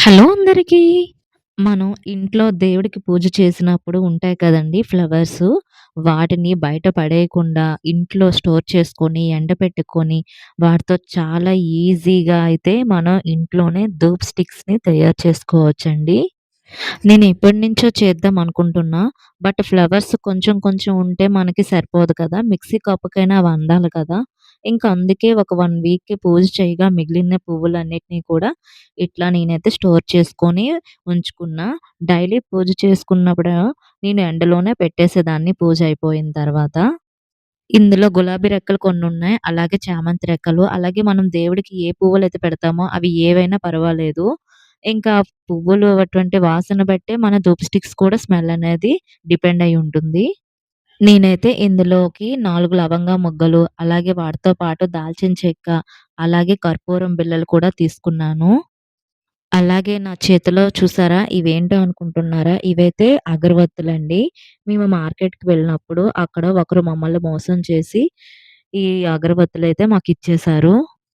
Hello అందరికీ. మనం ఇంట్లో దేవుడికి పూజ చేసినప్పుడు ఉంటాయి కదండీ ఫ్లవర్సు. వాటిని బయట పడేయకుండా ఇంట్లో స్టోర్ చేసుకొని, ఎండబెట్టుకొని, వాటితో చాలా ఈజీగా అయితే మనం ఇంట్లోనే ధూప్ స్టిక్స్‌ని తయారు చేసుకోవచ్చండి. నేను ఎప్పటినుంచో చేద్దాం అనుకుంటున్నా. బట్ ఫ్లవర్స్ కొంచెం కొంచెం ఉంటే మనకి సరిపోదు కదా! మిక్సీ కప్పుకైనా అవి అందాలి కదా! ఇంక అందుకే ఒక 1 వీక్‌కి పూజ చేయగా మిగిలిన పువ్వులన్నిటిని కూడా ఇట్లా నేనైతే స్టోర్ చేసుకొని ఉంచుకున్నా. డైలీ పూజ చేసుకున్నప్పుడు నేను ఎండలోనే పెట్టేసేదాన్ని పూజ అయిపోయిన తర్వాత. ఇందులో గులాబీ రెక్కలు కొన్నున్నాయి. అలాగే చామంతి రెక్కలు, అలాగే మనం దేవుడికి ఏ పువ్వులైతే పెడతామో అవి ఏవైనా పర్వాలేదు. ఇంకా పువ్వులు అటువంటి వాసన బట్టే మన ధూప్ స్టిక్స్ కూడా స్మెల్ అనేది డిపెండ్ అయ్యి ఉంటుంది. నేనైతే ఇందులోకి 4 లవంగా మొగ్గలు, అలాగే వాటితో పాటు దాల్చిన చెక్క, అలాగే కర్పూరం బిళ్ళలు కూడా తీసుకున్నాను. అలాగే నా చేతిలో చూసారా ఇవేంటో అనుకుంటున్నారా? ఇవైతే అగరవత్తులండి. మేము మార్కెట్‌కి వెళ్ళినప్పుడు అక్కడ ఒకరు మమ్మల్ని మోసం చేసి ఈ అగరబత్తులైతే మాకిచ్చేశారు.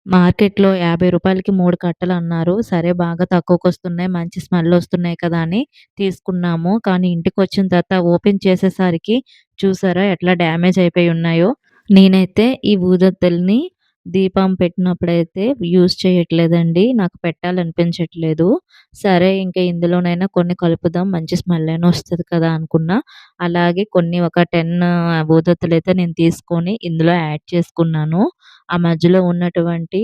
మార్కెట్‌లో రూ. 50కి 3 కట్టలన్నారు. సరే బాగా తక్కువకొస్తున్నాయి, మంచి స్మెల్లొస్తున్నాయి కదా! అని తీసుకున్నాము. కానీ ఇంటికొచ్చిన తర్వాత ఓపెన్ చేసేసరికి చూసారా ఎట్లా డ్యామేజ్ అయిపోయి ఉన్నాయో. నేనైతే ఈ ఊదొత్తెలని దీపం పెట్టినప్పుడైతే యూజ్ చేయట్లేదండి. నాకు పెట్టాలనిపించట్లేదు. సరే ఇంక ఇందులోనైనా కొన్ని కలుపుదాం మంచి స్మెల్ అయినా వస్తది కదా అనుకున్నా. అలాగే కొన్ని ఒక 10 ఊదొత్తులైతే నేను తీసుకొని ఇందులో యాడ్ చేసుకున్నాను. ఆ మధ్యలో ఉన్నటువంటి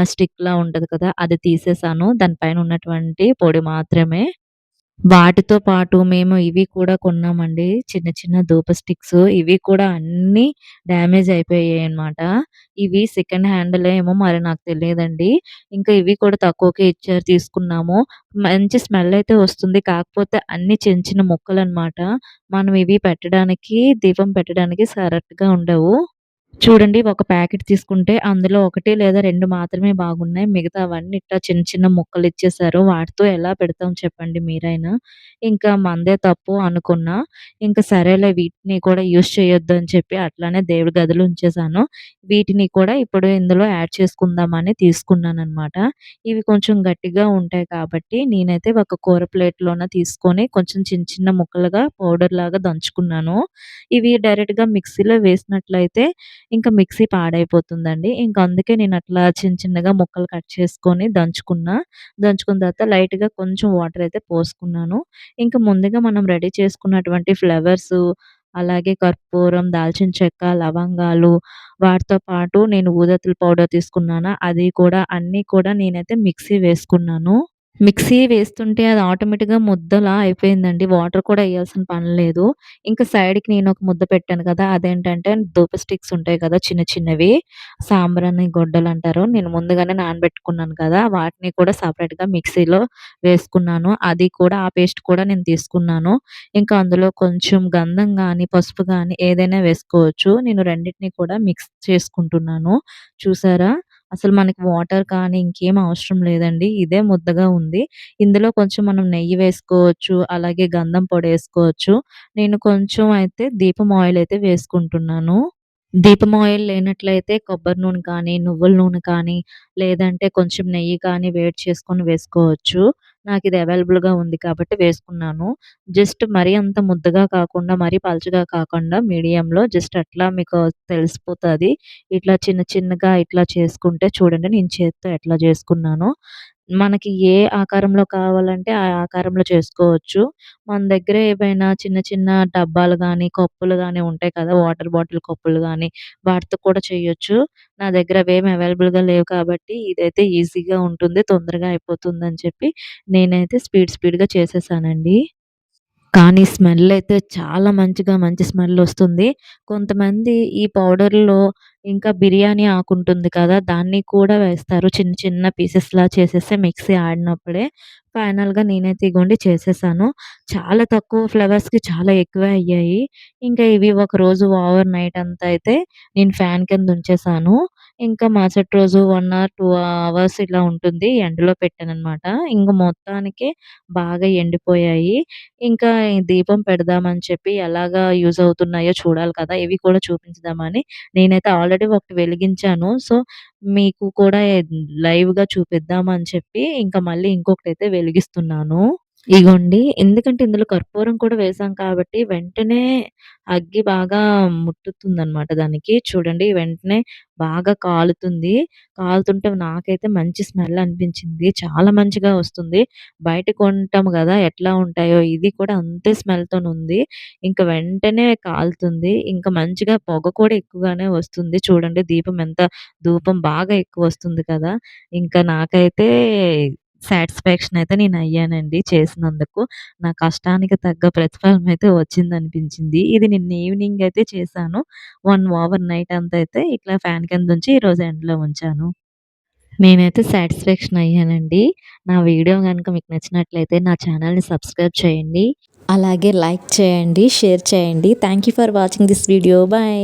స్టిక్‌లా ఉంటది కదా! అది తీసేసాను. దాని పైన ఉన్నటువంటి పొడి మాత్రమే. వాటితో పాటు మేము ఇవి కూడా కొన్నామండి. చిన్న చిన్న ధూప స్టిక్స్. ఇవి కూడా అన్నీ డ్యామేజ్ అయిపోయాయన్నమాట. ఇవి సెకండ్ హ్యాండ్‌లో ఏమో మరి నాకు తెలియదండి. ఇంకా ఇవి కూడా తక్కువకే ఇచ్చారు తీసుకున్నాము. మంచి స్మెల్ అయితే వస్తుంది. కాకపోతే అన్నీ చిన్న చిన్న ముక్కలన్నమాట. మనం ఇవి పెట్టడానికి దీపం పెట్టడానికి కరెక్ట్‌గా ఉండవు. చూడండి ఒక ప్యాకెట్ తీసుకుంటే అందులో 1 లేదా 2 మాత్రమే బాగున్నాయి. మిగతావన్నీ ఇట్టా చిన్న చిన్న ముక్కలిచ్చేశారు. వాటితో ఎలా పెడతాం చెప్పండి మీరైనా. ఇంకా మనదే తప్పు అనుకున్నా. ఇంక సరేలే వీటిని కూడా యూజ్ చేయొద్దు అని చెప్పి అట్లానే దేవుడి గదిలో ఉంచేశాను. వీటిని కూడా ఇప్పుడు ఇందులో యాడ్ చేసుకుందామని తీసుకున్నాననమాట. ఇవి కొంచెం గట్టిగా ఉంటాయి కాబట్టి నేనైతే ఒక కూర ప్లేట్‌లోన తీసుకొని కొంచెం చిన్న చిన్న ముక్కలుగా పౌడర్‌లాగా దంచుకున్నాను. ఇవి డైరెక్ట్‌గా మిక్సీలో వేసినట్లయితే ఇంక మిక్సీ పాడైపోతుందండి. ఇంక అందుకే నేనట్లా చిన్న చిన్నగా ముక్కలు కట్ చేసుకొని దంచుకున్నా. దంచుకున్న తర్వాత లైట్‌గా కొంచెం వాటరయితే పోసుకున్నాను. ఇంక ముందుగా మనం రెడీ చేసుకున్నటువంటి ఫ్లవర్సు, అలాగే కర్పూరం, దాల్చిన చెక్క, లవంగాలు వాటితో పాటు నేను ఊదతుల పౌడర్ తీసుకున్నానా అది కూడా అన్నీ కూడా నేనైతే మిక్సీ వేసుకున్నాను. మిక్సీ వేస్తుంటే అది ఆటోమేటిక్‌గా ముద్దలా అయిపోయిందండి. వాటర్ కూడా ఎయ్యాల్సిన పని లేదు. ఇంకా సైడ్‌కి నేనొక ముద్ద పెట్టాను కదా! అదేంటంటే ధూప స్టిక్స్ ఉంటాయి కదా! చిన్న చిన్నవి. సాంబ్రాణి గొడ్డలంటారు. నేను ముందుగానే నానబెట్టుకున్నాను కదా! వాటిని కూడా సెపరేట్‌గా మిక్సీలో వేసుకున్నాను. అది కూడా ఆ పేస్ట్ కూడా నేను తీసుకున్నాను. ఇంకా అందులో కొంచెం గంధం గాని, పసుపు గాని ఏదైనా వేసుకోవచ్చు. నేను రెండిటిని కూడా మిక్స్ చేసుకుంటున్నాను. చూసారా? అసలు మనకి వాటర్ కానీ ఇంకేం అవసరం లేదండి. ఇదే ముద్దగా ఉంది. ఇందులో కొంచెం మనం నెయ్యి వేసుకోవచ్చు. అలాగే గంధం పొడేసుకోవచ్చు. నేను కొంచెం అయితే దీపం ఆయిల్ అయితే వేసుకుంటున్నాను. దీపం ఆయిల్ లేనట్లయితే కొబ్బరి నూనె కానీ, నువ్వుల నూనె కానీ, లేదంటే కొంచెం నెయ్యి కానీ వేడి చేసుకొని వేసుకోవచ్చు. నాకిది అవైలబుల్‌గా ఉంది కాబట్టి వేసుకున్నాను. జస్ట్ మరీ అంత ముద్దగా కాకుండా, మరీ పలచగా కాకుండా మీడియంలో జస్ట్ అట్లా మీకు తెలిసిపోతది. ఇట్లా చిన్న చిన్నగా ఇట్లా చేసుకుంటే చూడండి నేను చేత్తో ఎట్లా చేసుకున్నానో. మనకి ఏ ఆకారంలో కావాలంటే ఆ ఆకారంలో చేసుకోవచ్చు. మన దగ్గర ఏవైనా చిన్న చిన్న డబ్బాలు గానీ, కప్పులు గానీ ఉంటాయి కదా! వాటర్ బాటిల్ కప్పులు గానీ, వాటితో కూడా చేయొచ్చు. నా దగ్గర అవేమి అవైలబుల్‌గా లేవు కాబట్టి ఇదైతే ఈజీగా ఉంటుంది. తొందరగా అయిపోతుందని చెప్పి నేనైతే స్పీడ్‌గా చేసేసానండి. కానీ స్మెల్లయితే చాలా మంచి స్మెల్లొస్తుంది. కొంతమంది ఈ పౌడర్‌లో ఇంకా బిర్యానీ ఆకుంటుంది కదా! దాన్ని కూడా వేస్తారు. చిన్న చిన్న పీసెస్‌లా చేసేసి మిక్సీ ఆడినప్పుడే. ఫైనల్‌గా నేనైతే ఇగోండి చేసేసాను. చాలా తక్కువ ఫ్లవర్స్‌కి చాలా ఎక్కువే అయ్యాయి. ఇంకా ఇవి ఒకరోజు ఓవర్ నైట్ అంతా అయితే నేను ఫ్యాన్ కింద ఉంచేసాను. ఇంకా మరుసటి రోజు 1 ఆర్ 2 అవర్స్ ఇలా ఉంటుంది. ఎండలో పెట్టాననమాట. ఇంక మొత్తానికి బాగా ఎండిపోయాయి. ఇంకా ఈ దీపం పెడదామని చెప్పి ఎలాగా యూజ్ అవుతున్నాయో చూడాలి కదా! ఇవి కూడా చూపించుదామని నేనైతే ఆల్రెడీ ఒకటి వెలిగించాను. సో, మీకు కూడా లైవ్‌గా చూపిద్దామని చెప్పి ఇంకా మళ్ళీ ఇంకొకటైతే వెలిగిస్తున్నాను. ఇగోండి. ఎందుకంటే ఇందులో కర్పూరం కూడా వేసాం కాబట్టి వెంటనే అగ్గి బాగా ముట్టుతుందనమాట దానికి. చూడండి వెంటనే బాగా కాలుతుంది. కాలుతుంటే నాకైతే మంచి స్మెల్ అనిపించింది. చాలా మంచిగా వస్తుంది. బయట కొంటాం గదా! ఎట్లా ఉంటాయో ఇది కూడా అంతే స్మెల్‌తోనుంది. ఇంక వెంటనే కాలుతుంది. ఇంక మంచిగా పొగ కూడా ఎక్కువగానే వస్తుంది. చూడండి దీపం ఎంత ధూపం బాగా ఎక్కువొస్తుంది కదా! ఇంకా నాకైతే సాటిస్ఫాక్షన్ అయితే నేనయ్యానండి చేసినందుకు. నా కష్టానికి తగ్గ ప్రతిఫలం అయితే వచ్చిందనిపించింది. ఇది నిన్న ఈవినింగ్ అయితే చేశాను. ఓవర్ నైట్ అంతా అయితే ఇట్లా ఫ్యాన్ కిందుంచి ఈరోజు ఎండలో ఉంచాను. నేనైతే సాటిస్ఫాక్షన్ అయ్యానండి. నా వీడియో గనుక మీకు నచ్చినట్లయితే నా ఛానెల్‌ని సబ్స్క్రైబ్ చేయండి. అలాగే లైక్ చేయండి, షేర్ చేయండి. Thank you for watching this video. By.